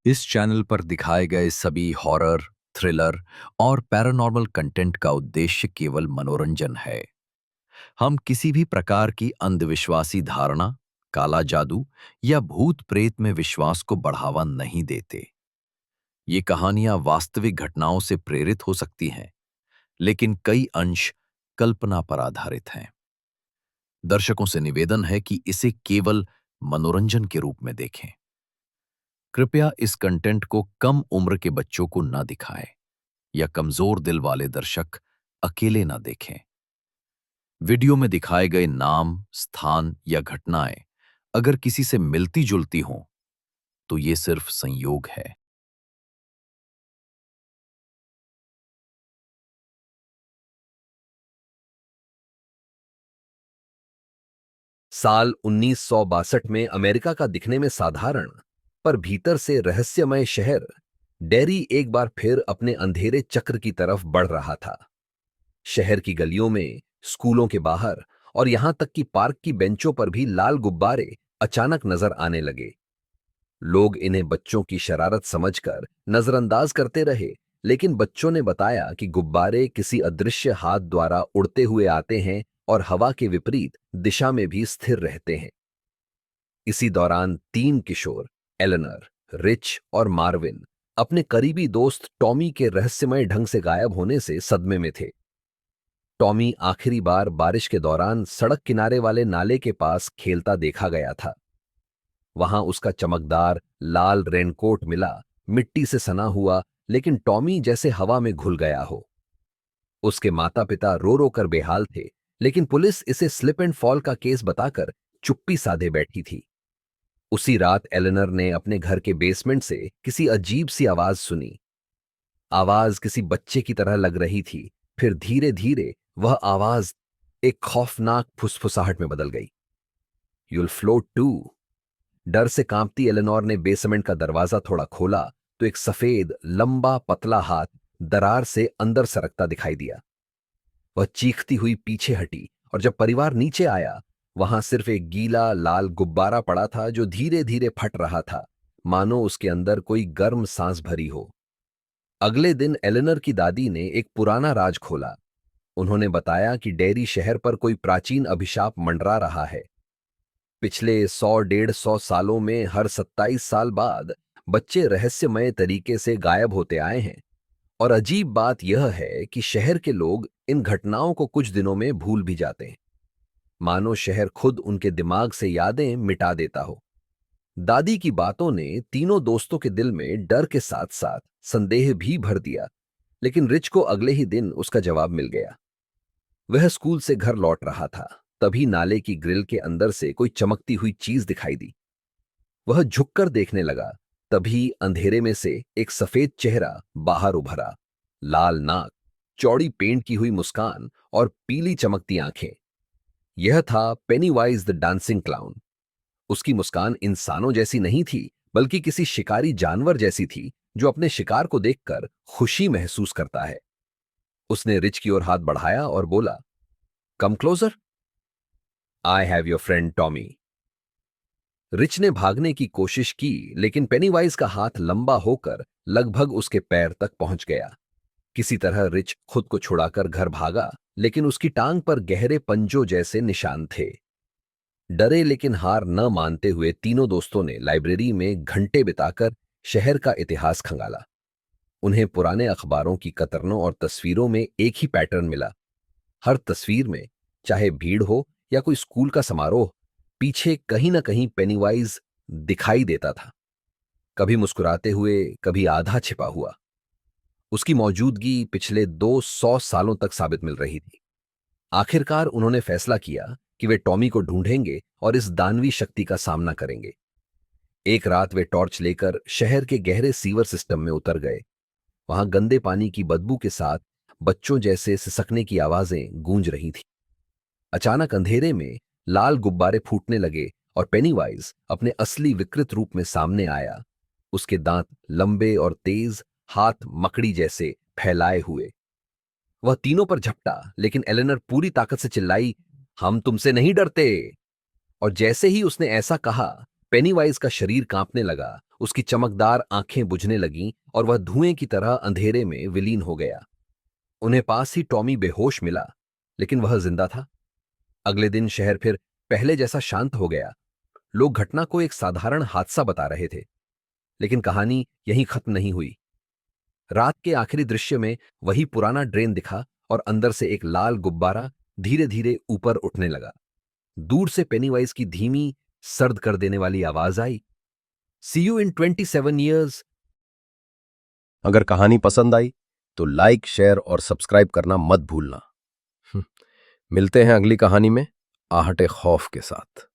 इस चैनल पर दिखाए गए सभी हॉरर, थ्रिलर और पैरानॉर्मल कंटेंट का उद्देश्य केवल मनोरंजन है। हम किसी भी प्रकार की अंधविश्वासी धारणा, काला जादू या भूत प्रेत में विश्वास को बढ़ावा नहीं देते। ये कहानियां वास्तविक घटनाओं से प्रेरित हो सकती हैं, लेकिन कई अंश कल्पना पर आधारित हैं। दर्शकों से निवेदन है कि इसे केवल मनोरंजन के रूप में देखें। कृपया इस कंटेंट को कम उम्र के बच्चों को न दिखाएं या कमजोर दिल वाले दर्शक अकेले न देखें। वीडियो में दिखाए गए नाम, स्थान या घटनाएं अगर किसी से मिलती जुलती हों, तो ये सिर्फ संयोग है। साल 1962 में अमेरिका का दिखने में साधारण पर भीतर से रहस्यमय शहर डेरी एक बार फिर अपने अंधेरे चक्र की तरफ बढ़ रहा था। शहर की गलियों में, स्कूलों के बाहर और यहां तक कि पार्क की बेंचों पर भी लाल गुब्बारे अचानक नजर आने लगे। लोग इन्हें बच्चों की शरारत समझकर नजरअंदाज करते रहे, लेकिन बच्चों ने बताया कि गुब्बारे किसी अदृश्य हाथ द्वारा उड़ते हुए आते हैं और हवा के विपरीत दिशा में भी स्थिर रहते हैं। इसी दौरान तीन किशोर, एलेनर, रिच और मार्विन, अपने करीबी दोस्त टॉमी के रहस्यमय ढंग से गायब होने से सदमे में थे। टॉमी आखिरी बार बारिश के दौरान सड़क किनारे वाले नाले के पास खेलता देखा गया था। वहां उसका चमकदार लाल रेनकोट मिला, मिट्टी से सना हुआ, लेकिन टॉमी जैसे हवा में घुल गया हो। उसके माता पिता रो रो कर बेहाल थे, लेकिन पुलिस इसे स्लिप एंड फॉल का केस बताकर चुप्पी साधे बैठी थी। उसी रात एलेनर ने अपने घर के बेसमेंट से किसी अजीब सी आवाज सुनी। आवाज किसी बच्चे की तरह लग रही थी। फिर धीरे धीरे वह आवाज एक खौफनाक फुसफुसाहट में बदल गई। You'll float too. डर से कांपती एलेनोर ने बेसमेंट का दरवाजा थोड़ा खोला तो एक सफेद, लंबा, पतला हाथ दरार से अंदर सरकता दिखाई दिया। वह चीखती हुई पीछे हटी और जब परिवार नीचे आया, वहां सिर्फ एक गीला लाल गुब्बारा पड़ा था जो धीरे धीरे फट रहा था, मानो उसके अंदर कोई गर्म सांस भरी हो। अगले दिन एलेनर की दादी ने एक पुराना राज खोला। उन्होंने बताया कि डेयरी शहर पर कोई प्राचीन अभिशाप मंडरा रहा है। पिछले 100-150 सालों में हर 27 साल बाद बच्चे रहस्यमय तरीके से गायब होते आए हैं। और अजीब बात यह है कि शहर के लोग इन घटनाओं को कुछ दिनों में भूल भी जाते हैं, मानो शहर खुद उनके दिमाग से यादें मिटा देता हो। दादी की बातों ने तीनों दोस्तों के दिल में डर के साथ साथ संदेह भी भर दिया, लेकिन रिच को अगले ही दिन उसका जवाब मिल गया। वह स्कूल से घर लौट रहा था, तभी नाले की ग्रिल के अंदर से कोई चमकती हुई चीज दिखाई दी। वह झुककर देखने लगा, तभी अंधेरे में से एक सफेद चेहरा बाहर उभरा। लाल नाक, चौड़ी पेंट की हुई मुस्कान और पीली चमकती आंखें। यह था पेनीवाइज द डांसिंग क्लाउन। उसकी मुस्कान इंसानों जैसी नहीं थी, बल्कि किसी शिकारी जानवर जैसी थी जो अपने शिकार को देखकर खुशी महसूस करता है। उसने रिच की ओर हाथ बढ़ाया और बोला, come closer, I have your friend Tommy. Rich ने भागने की कोशिश की, लेकिन पेनीवाइज का हाथ लंबा होकर लगभग उसके पैर तक पहुंच गया। किसी तरह रिच खुद को छुड़ाकर घर भागा, लेकिन उसकी टांग पर गहरे पंजों जैसे निशान थे। डरे लेकिन हार न मानते हुए तीनों दोस्तों ने लाइब्रेरी में घंटे बिताकर शहर का इतिहास खंगाला। उन्हें पुराने अखबारों की कतरनों और तस्वीरों में एक ही पैटर्न मिला। हर तस्वीर में, चाहे भीड़ हो या कोई स्कूल का समारोह, पीछे कहीं ना कहीं पेनीवाइज दिखाई देता था। कभी मुस्कुराते हुए, कभी आधा छिपा हुआ। उसकी मौजूदगी पिछले 200 सालों तक साबित मिल रही थी। आखिरकार उन्होंने फैसला किया कि वे टॉमी को ढूंढेंगे और इस दानवी शक्ति का सामना करेंगे। एक रात वे टॉर्च लेकर शहर के गहरे सीवर सिस्टम में उतर गए। वहां गंदे पानी की बदबू के साथ बच्चों जैसे सिसकने की आवाजें गूंज रही थी। अचानक अंधेरे में लाल गुब्बारे फूटने लगे और पेनीवाइज अपने असली विकृत रूप में सामने आया। उसके दांत लंबे और तेज, हाथ मकड़ी जैसे फैलाए हुए। वह तीनों पर झपटा, लेकिन एलेनर पूरी ताकत से चिल्लाई, हम तुमसे नहीं डरते। और जैसे ही उसने ऐसा कहा, पेनीवाइज का शरीर कांपने लगा। उसकी चमकदार आंखें बुझने लगीं और वह धुएं की तरह अंधेरे में विलीन हो गया। उन्हें पास ही टॉमी बेहोश मिला, लेकिन वह जिंदा था। अगले दिन शहर फिर पहले जैसा शांत हो गया। लोग घटना को एक साधारण हादसा बता रहे थे, लेकिन कहानी यहीं खत्म नहीं हुई। रात के आखिरी दृश्य में वही पुराना ड्रेन दिखा और अंदर से एक लाल गुब्बारा धीरे धीरे ऊपर उठने लगा। दूर से पेनीवाइज की धीमी, सर्द कर देने वाली आवाज आई, सी यू इन 27 ईयर्स। अगर कहानी पसंद आई तो लाइक, शेयर और सब्सक्राइब करना मत भूलना। मिलते हैं अगली कहानी में आहट-ए-खौफ के साथ।